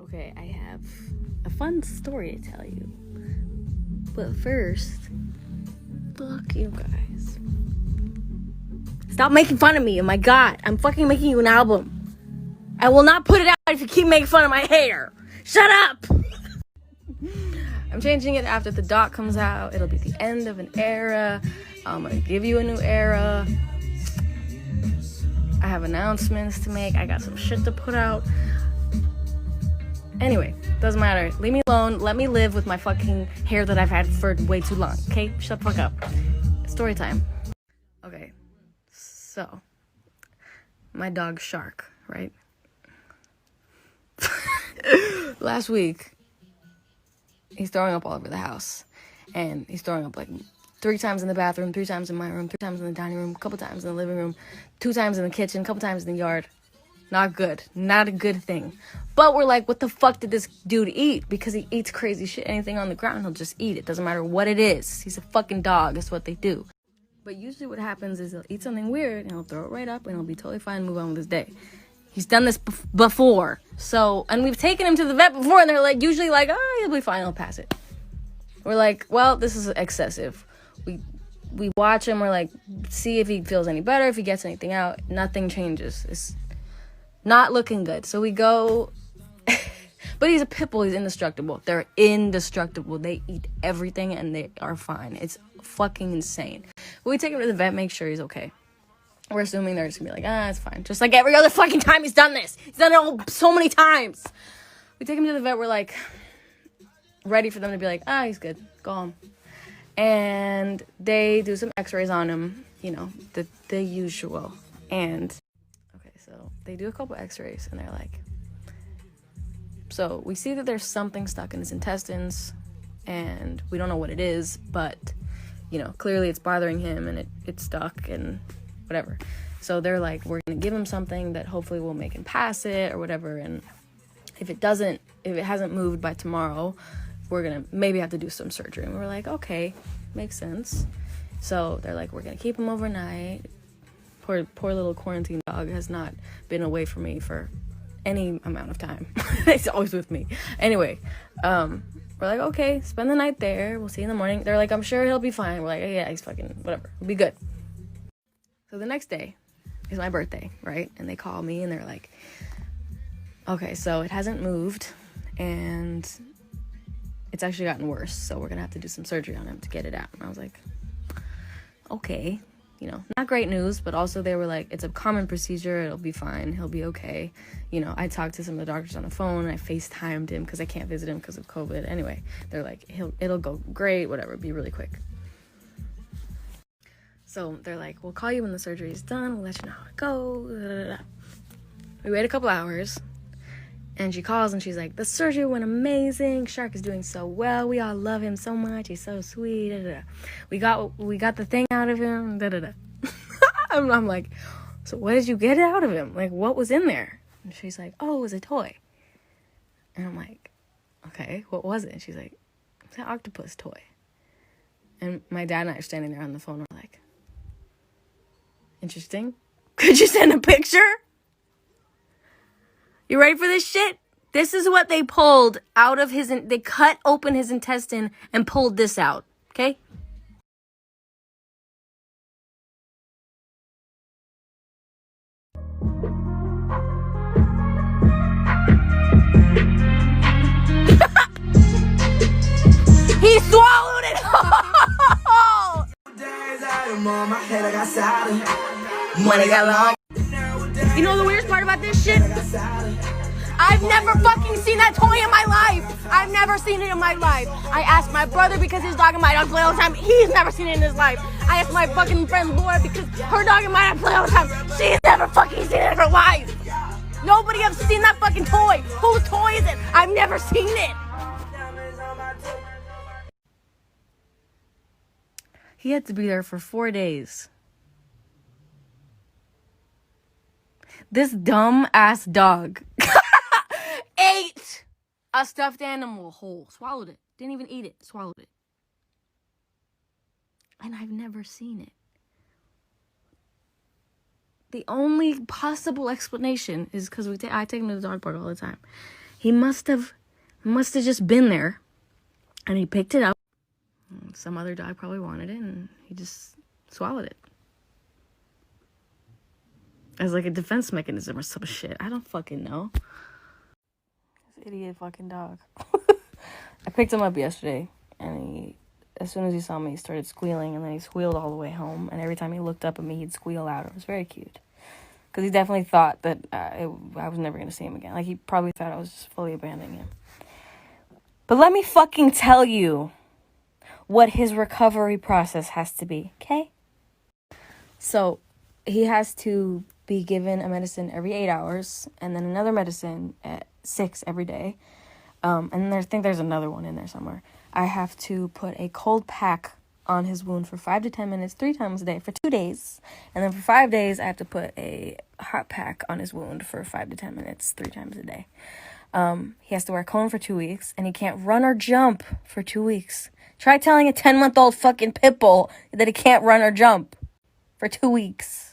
Okay, I have a fun story to tell you. But first, fuck you guys. Stop making fun of me. Oh my god, I'm fucking making you an album. I will not put it out if you keep making fun of my hair. Shut up! I'm changing it after the doc comes out. It'll be the end of an era. I'm gonna give you a new era. I have announcements to make. I got some shit to put out. Anyway, doesn't matter. Leave me alone. Let me live with my fucking hair that I've had for way too long. Okay? Shut the fuck up. Story time. Okay. So, my dog Shark, right? Last week, he's throwing up all over the house. And he's throwing up like 3 times in the bathroom, 3 times in my room, 3 times in the dining room, a couple times in the living room, 2 times in the kitchen, a couple times in the yard. Not good. Not a good thing. But we're like, what the fuck did this dude eat? Because he eats crazy shit. Anything on the ground, he'll just eat it. Doesn't matter what it is. He's a fucking dog. That's what they do. But usually what happens is he'll eat something weird and he'll throw it right up and he'll be totally fine and move on with his day. He's done this before. So, and we've taken him to the vet before and they're like, usually like, oh, he'll be fine. He'll pass it. We're like, well, this is excessive. We watch him. We're like, see if he feels any better. If he gets anything out. Nothing changes. It's not looking good. So we go, but he's a pit bull. He's indestructible. They're indestructible. They eat everything and they are fine. It's fucking insane. But we take him to the vet, make sure he's okay. We're assuming they're just gonna be like, it's fine. Just like every other fucking time he's done this. He's done it so many times. We take him to the vet. We're like, ready for them to be like, he's good. Go home. And they do some x-rays on him. You know, the usual. And so they do a couple x-rays and they're like, so we see that there's something stuck in his intestines and we don't know what it is, but you know, clearly it's bothering him and it's stuck and whatever. So they're like, we're gonna give him something that hopefully will make him pass it or whatever, and if it hasn't moved by tomorrow, we're gonna maybe have to do some surgery. And we're like, okay, makes sense. So they're like, we're gonna keep him overnight. Poor little quarantine dog has not been away from me for any amount of time. It's always with me. Anyway, we're like, okay, spend the night there. We'll see you in the morning. They're like, I'm sure he'll be fine. We're like, yeah, he's fucking whatever. We'll be good. So the next day is my birthday, right? And they call me and they're like, okay, so it hasn't moved and it's actually gotten worse. So we're gonna have to do some surgery on him to get it out. And I was like, okay. You know, not great news, but also they were like, it's a common procedure. It'll be fine. He'll be okay. You know, I talked to some of the doctors on the phone. I FaceTimed him because I can't visit him because of COVID. Anyway, they're like, it'll go great, whatever. Be really quick. So they're like, we'll call you when the surgery is done. We'll let you know how it goes. Da, da, da. We wait a couple hours. And she calls and she's like, the surgery went amazing. Shark is doing so well. We all love him so much. He's so sweet. Da, da, da. We got the thing out of him. Da, da, da. I'm like, so what did you get out of him? Like, what was in there? And she's like, oh, it was a toy. And I'm like, okay, what was it? And she's like, it's an octopus toy. And my dad and I are standing there on the phone. We're like, interesting. Could you send a picture? You ready for this shit? This is what they pulled out of they cut open his intestine and pulled this out, okay? He swallowed it all! When it got long. You know the weirdest part about this shit? I've never fucking seen that toy in my life. I've never seen it in my life. I asked my brother because his dog and my dog play all the time. He's never seen it in his life. I asked my fucking friend Laura because her dog and my dog play all the time. She's never fucking seen it in her life. Nobody has seen that fucking toy. Whose toy is it? I've never seen it. He had to be there for 4 days. This dumb ass dog ate a stuffed animal whole. Swallowed it. Didn't even eat it. Swallowed it. And I've never seen it. The only possible explanation is because I take him to the dog park all the time. He must have just been there, and he picked it up. Some other dog probably wanted it, and he just swallowed it. As like a defense mechanism or some shit. I don't fucking know. This idiot fucking dog. I picked him up yesterday, and as soon as he saw me, he started squealing, and then he squealed all the way home, and every time he looked up at me, he'd squeal out. It was very cute. Because he definitely thought that I was never going to see him again. Like, he probably thought I was just fully abandoning him. But let me fucking tell you what his recovery process has to be, okay? So, he has to be given a medicine every 8 hours, and then another medicine at 6 every day. And I think there's another one in there somewhere. I have to put a cold pack on his wound for 5 to 10 minutes 3 times a day for 2 days. And then for 5 days, I have to put a hot pack on his wound for 5 to 10 minutes 3 times a day. He has to wear a cone for 2 weeks, and he can't run or jump for 2 weeks. Try telling a 10-month-old fucking pit bull that he can't run or jump for 2 weeks.